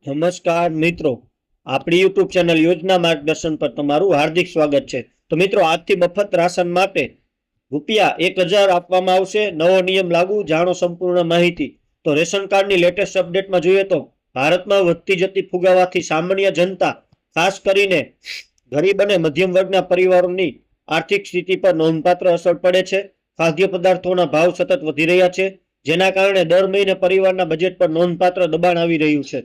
નમસ્કાર મિત્રો, આપણી યુટ્યુબ ચેનલ યોજના માર્ગદર્શન પર તમારું હાર્દિક સ્વાગત છે। તો મિત્રો, આજથી મફત રાશન માટે ₹1000 આપવામાં આવશે। નવો નિયમ લાગુ, જાણો સંપૂર્ણ માહિતી। તો રેશન કાર્ડની લેટેસ્ટ અપડેટમાં જોઈએ તો ભારતમાં વધતી જતી ફુગાવાથી સામાન્ય જનતા, ખાસ કરીને ગરીબ અને મધ્યમ વર્ગના પરિવારોની આર્થિક સ્થિતિ પર નોંધપાત્ર અસર પડે છે। ખાદ્ય પદાર્થોના ભાવ સતત વધી રહ્યા છે, જેના કારણે દર મહિને પરિવારના બજેટ પર નોંધપાત્ર દબાણ આવી રહ્યું છે।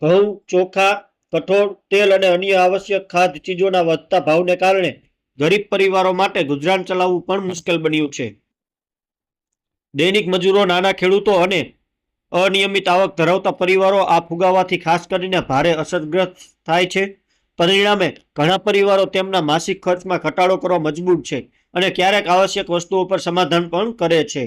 ઘઉં, ચોખા, કઠોળ, તેલ અને અન્ય આવશ્યક ખાદ્ય ચીજોના વધતા ભાવને કારણે ગરીબ પરિવારો માટે ગુજરાન ચલાવવું પણ મુશ્કેલ બન્યું છે। દૈનિક મજૂરો, નાના ખેડૂતો અને અનિયમિત આવક ધરાવતા પરિવારો આ ફુગાવાથી ખાસ કરીને ભારે અસરગ્રસ્ત થાય છે। પરિણામે ઘણા પરિવારો તેમના માસિક ખર્ચમાં ઘટાડો કરવા મજબૂર છે અને ક્યારેક આવશ્યક વસ્તુઓ પર સમાધાન પણ કરે છે।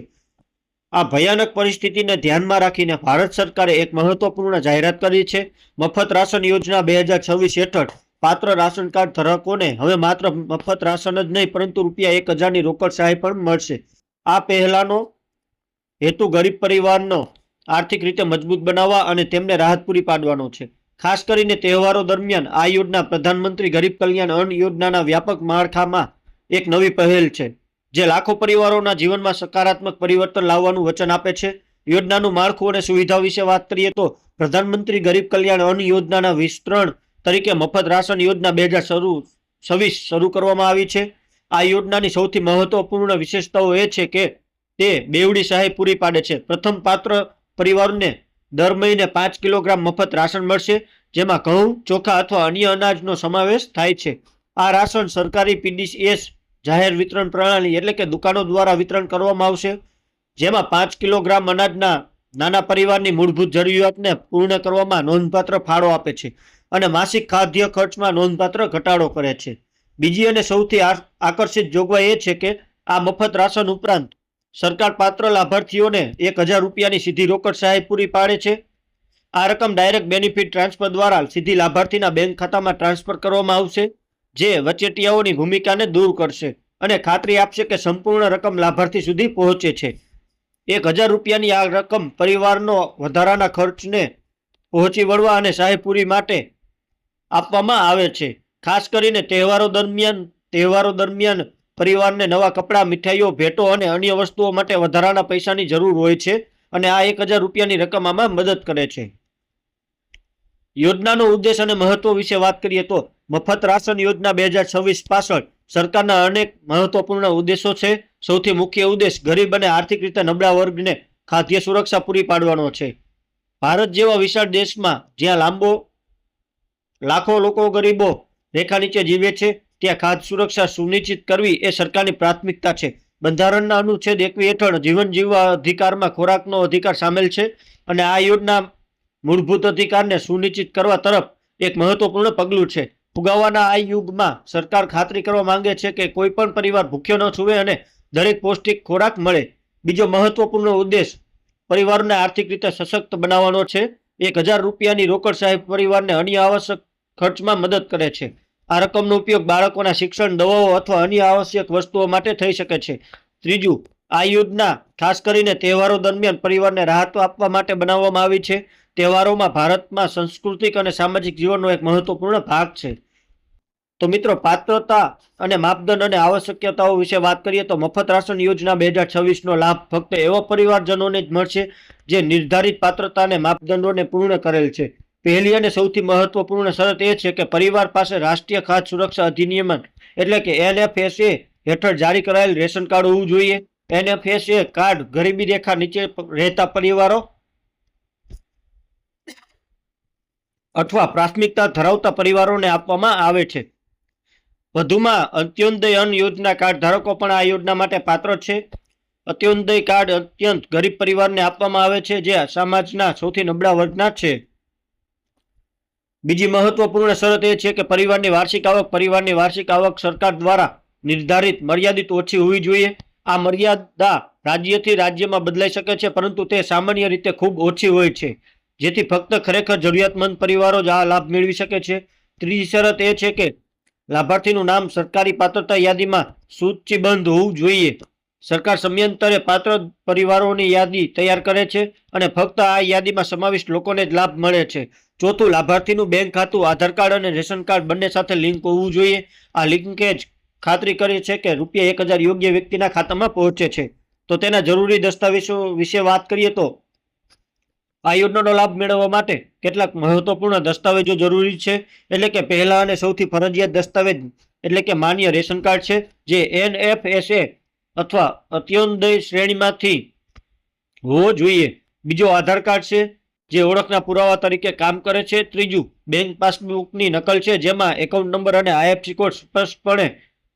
આ ભયાનક પરિસ્થિતિને ધ્યાનમાં રાખીને ભારત સરકારે એક મહત્વપૂર્ણ જાહેરાત કરી છે। મફત રાશન યોજના 2026 હેઠળ પાત્ર રાશન કાર્ડ ધારકોને હવે માત્ર મફત રાશન જ નહીં, પરંતુ ₹1000ની રોકડ સહાય પણ મળશે। આ પહેલાનો હેતુ ગરીબ પરિવારનો આર્થિક રીતે મજબૂત બનાવવા અને તેમને રાહત પૂરી પાડવાનો છે। ખાસ કરીને તહેવારો દરમિયાન આ યોજના પ્રધાનમંત્રી ગરીબ કલ્યાણ અન્ન યોજનાના વ્યાપક માળખામાં એક નવી પહેલ છે, જે લાખો પરિવારોના જીવનમાં સકારાત્મક પરિવર્તન લાવવાનું વચન આપે છે। યોજનાનું માળખું અને સુવિધા વિશે વાત કરીએ તો પ્રધાનમંત્રી ગરીબ કલ્યાણ અન્ન યોજનાના વિસ્તરણ તરીકે મફત રાશન યોજના 2026 શરૂ કરવામાં આવી છે। આ યોજનાની સૌથી મહત્વપૂર્ણ વિશેષતાઓ એ છે કે તે બેવડી સહાય પૂરી પાડે છે। પ્રથમ પાત્ર પરિવારોને દર મહિને 5 કિલોગ્રામ મફત રાશન મળશે, જેમાં ઘઉં, ચોખા અથવા અન્ય અનાજનો સમાવેશ થાય છે। આ રાશન સરકારી પીડીએસ જાહેર વિતરણ પ્રણાલી એટલે કે દુકાનો દ્વારા વિતરણ કરવામાં આવશે, જેમાં 5 કિલોગ્રામ અનાજના નાના પરિવારની મૂળભૂત જરૂરિયાતને પૂર્ણ કરવામાં નોંધપાત્ર ફાળો આપે છે અને માસિક ખાદ્ય ખર્ચમાં નોંધપાત્ર ઘટાડો કરે છે। બીજી અને સૌથી આકર્ષિત જોગવાઈ એ છે કે આ મફત રાશન ઉપરાંત સરકાર પાત્ર લાભાર્થીઓને ₹1000ની સીધી રોકડ સહાય પૂરી પાડે છે। આ રકમ ડાયરેક્ટ બેનિફિટ ટ્રાન્સફર દ્વારા સીધી લાભાર્થીના બેંક ખાતામાં ટ્રાન્સફર કરવામાં આવશે, જે વચેટિયાઓની ભૂમિકાને દૂર કરશે અને ખાતરી આપશે કે સંપૂર્ણ રકમ લાભાર્થી સુધી પહોંચે છે। ₹1000ની આ રકમ પરિવારનો વધારાના ખર્ચને પહોંચી વળવા અને સહાય પૂરી માટે આપવામાં આવે છે। ખાસ કરીને તહેવારો દરમિયાન પરિવારને નવા કપડાં, મીઠાઈઓ, ભેટો અને અન્ય વસ્તુઓ માટે વધારાના પૈસાની જરૂર હોય છે અને આ ₹1000ની રકમ આમાં મદદ કરે છે। યોજનાનો ઉદ્દેશ અને મહત્વ વિશે વાત કરીએ તો મફત રાશન યોજના 2026 પાછળ સરકારના અનેક મહત્વપૂર્ણ ઉદ્દેશો છે। સૌથી મુખ્ય ઉદ્દેશ ગરીબ અને આર્થિક રીતે નબળા વર્ગને ખાદ્ય સુરક્ષા પૂરી પાડવાનો છે। ભારત જેવા વિશાળ દેશમાં જ્યાં લાખો લોકો ગરીબો રેખા નીચે જીવે છે, ત્યાં ખાદ્ય સુરક્ષા સુનિશ્ચિત કરવી એ સરકારની પ્રાથમિકતા છે। બંધારણના અનુચ્છેદ 21 હેઠળ જીવન જીવવા અધિકારમાં ખોરાકનો અધિકાર સામેલ છે અને આ યોજના મૂળભૂત અધિકારને સુનિશ્ચિત કરવા તરફ એક મહત્વપૂર્ણ પગલું છે। ફુગાવાના આ યુગમાં સરકાર ખાતરી કરવા માંગે છે કે કોઈ પણ પરિવાર ભૂખ્યો ન છૂવે અને દરેક પૌષ્ટિક ખોરાક મળે। બીજો મહત્વપૂર્ણ ઉદ્દેશ પરિવારોને આર્થિક રીતે સશક્ત બનાવવાનો છે। ₹1000ની રોકડ સહાય પરિવારને અન્ય આવશ્યક ખર્ચમાં મદદ કરે છે। આ રકમનો ઉપયોગ બાળકોના શિક્ષણ, દવાઓ અથવા અન્ય આવશ્યક વસ્તુઓ માટે થઈ શકે છે। ત્રીજું, આ યોજના ખાસ કરીને તહેવારો દરમિયાન પરિવારને રાહત આપવા માટે બનાવવામાં આવી છે। તહેવારોમાં ભારતમાં સાંસ્કૃતિક અને સામાજિક જીવનનો એક મહત્વપૂર્ણ ભાગ છે। તો મિત્રો, પાત્રતા અને માપદંડ અને આવશ્યકતાઓ વિશે વાત કરીએ તો મફત રાશન યોજના 2026નો લાભ ફક્ત એવા પરિવારજનોને જ મળશે જે નિર્ધારિત પાત્રતા અને માપદંડોને પૂર્ણ કરેલ છે। પહેલી અને સૌથી મહત્વપૂર્ણ શરત એ છે કે પરિવાર પાસે રાષ્ટ્રીય ખાદ્ય સુરક્ષા અધિનિયમ એટલે કે NFSA હેઠળ જારી કરાયેલ રેશન કાર્ડ હોવું જોઈએ। NFSA કાર્ડ ગરીબી રેખા નીચે રહેતા પરિવારો અથવા પ્રાથમિકતા ધરાવતા પરિવારોને આપવામાં આવે છે। વધુમાં અંત્યોદય અન્ન યોજના કાર્ડ ધારકો પણ આ યોજના માટે પાત્ર છે। અંત્યોદય કાર્ડ અત્યંત ગરીબ પરિવારને આપવામાં આવે છે જે સમાજના સૌથી નબળા વર્ગના છે। બીજી મહત્વપૂર્ણ શરત એ છે કે પરિવારની વાર્ષિક આવક સરકાર દ્વારા નિર્ધારિત મર્યાદિત ઓછી હોવી જોઈએ। આ મર્યાદા રાજ્યથી રાજ્યમાં બદલાઈ શકે છે, પરંતુ તે સામાન્ય રીતે ખૂબ ઓછી હોય છે, જેથી ફક્ત ખરેખર જરૂરિયાતમંદ પરિવારો જ આ લાભ મેળવી શકે છે। ત્રીજી શરત એ છે કે લાભાર્થીનું નામ સરકારી પાત્રતા યાદીમાં સૂચિબદ્ધ હોવું જોઈએ। સરકાર સમયાંતરે પાત્ર પરિવારોની યાદી તૈયાર કરે છે અને ફક્ત આ યાદીમાં સમાવિષ્ટ લોકોને જ લાભ મળે છે। ચોથું, લાભાર્થીનું બેંક ખાતું આધાર કાર્ડ અને રેશન કાર્ડ બંને સાથે લિંક હોવું જોઈએ. આ લિંકેજ ખાતરી કરે છે કે રૂપિયા 1000 યોગ્ય વ્યક્તિના ખાતામાં પહોંચે છે. તો તેના જરૂરી દસ્તાવેજો વિશે વાત કરીએ તો આ યોજનાનો લાભ મેળવવા માટે કેટલાક મહત્વપૂર્ણ દસ્તાવેજો જરૂરી છે. એટલે કે પહેલા અને સૌથી ફરજિયાત દસ્તાવેજ એટલે કે માન્ય રેશન કાર્ડ છે, જે NFSA અથવા અત્યોદય શ્રેણીમાંથી હોવો જોઈએ. બીજો, આધાર કાર્ડ છે, જે ઓળખના પુરાવા તરીકે કામ કરે છે. ત્રીજું, બેંક પાસબુકની નકલ છે, જેમાં એકાઉન્ટ નંબર અને IFSC કોડ સ્પષ્ટપણે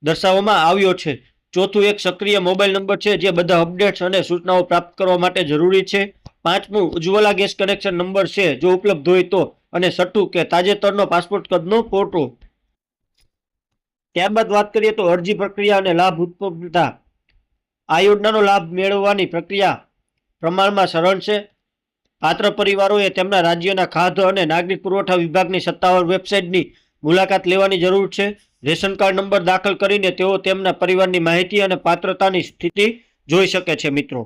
દર્શાવવામાં આવ્યો છે. ચોથું, એક સક્રિય મોબાઈલ નંબર છે, જે બધા અપડેટ્સ અને સૂચનાઓ પ્રાપ્ત કરવા માટે જરૂરી છે. પાંચમું, ઉજ્જવલા ગેસ કનેક્શન નંબર છે, જો ઉપલબ્ધ હોય તો. અને છઠ્ઠું, કે તાજેતરનો પાસપોર્ટ કદનો ફોટો. ત્યારબાદ વાત કરીએ તો અરજી પ્રક્રિયા અને લાભ ઉપલબ્ધતા. આ યોજનાનો લાભ મેળવવાની પ્રક્રિયા પ્રમાણમાં સરળ છે. પાત્ર પરિવારોએ તેમના રાજ્યના ખાદ્ય અને નાગરિક પુરવઠા વિભાગની સત્તાવાર વેબસાઇટની મુલાકાત લેવાની જરૂર છે. રેશન કાર્ડ નંબર દાખલ કરીને તેઓ તેમના પરિવારની માહિતી અને પાત્રતાની સ્થિતિ જોઈ શકે છે. મિત્રો,